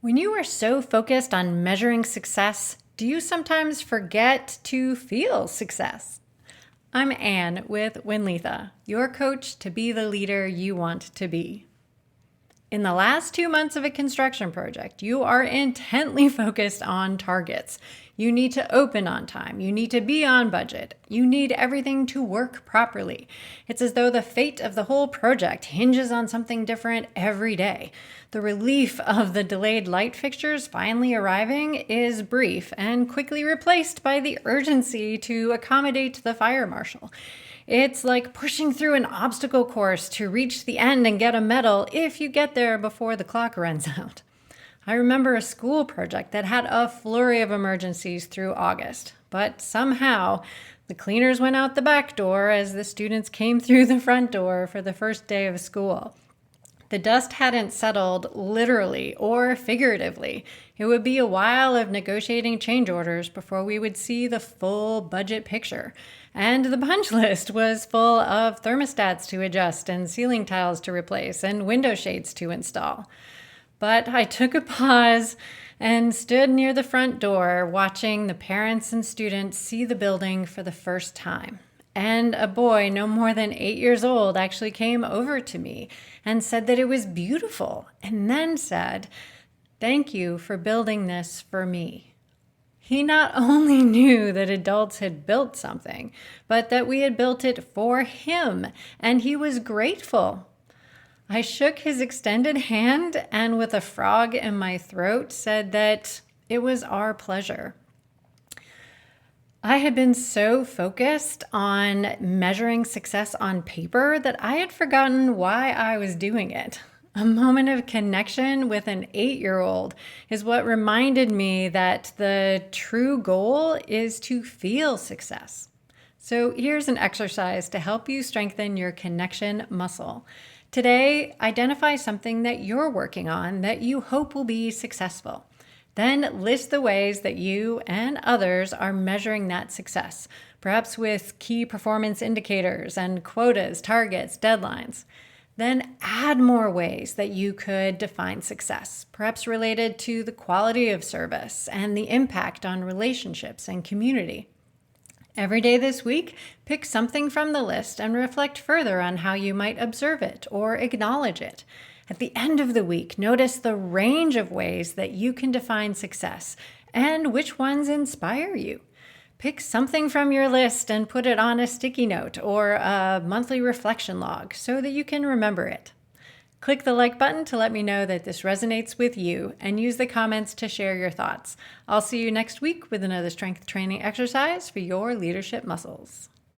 When you are so focused on measuring success, do you sometimes forget to feel success? I'm Anne with Winletha, your coach to be the leader you want to be. In the last 2 months of a construction project, you are intently focused on targets. You need to open on time. You need to be on budget. You need everything to work properly. It's as though the fate of the whole project hinges on something different every day. The relief of the delayed light fixtures finally arriving is brief and quickly replaced by the urgency to accommodate the fire marshal. It's like pushing through an obstacle course to reach the end and get a medal if you get there before the clock runs out. I remember a school project that had a flurry of emergencies through August, but somehow the cleaners went out the back door as the students came through the front door for the first day of school. The dust hadn't settled literally or figuratively. It would be a while of negotiating change orders before we would see the full budget picture. And the punch list was full of thermostats to adjust and ceiling tiles to replace and window shades to install. But I took a pause and stood near the front door watching the parents and students see the building for the first time. And a boy no more than 8 years old actually came over to me and said that it was beautiful, and then said, "Thank you for building this for me." He not only knew that adults had built something, but that we had built it for him, and he was grateful. I shook his extended hand and with a frog in my throat said that it was our pleasure. I had been so focused on measuring success on paper that I had forgotten why I was doing it. A moment of connection with an 8-year-old is what reminded me that the true goal is to feel success. So here's an exercise to help you strengthen your connection muscle. Today, identify something that you're working on that you hope will be successful. Then list the ways that you and others are measuring that success, perhaps with key performance indicators and quotas, targets, deadlines. Then add more ways that you could define success, perhaps related to the quality of service and the impact on relationships and community. Every day this week, pick something from the list and reflect further on how you might observe it or acknowledge it. At the end of the week, notice the range of ways that you can define success and which ones inspire you. Pick something from your list and put it on a sticky note or a monthly reflection log so that you can remember it. Click the like button to let me know that this resonates with you and use the comments to share your thoughts. I'll see you next week with another strength training exercise for your leadership muscles.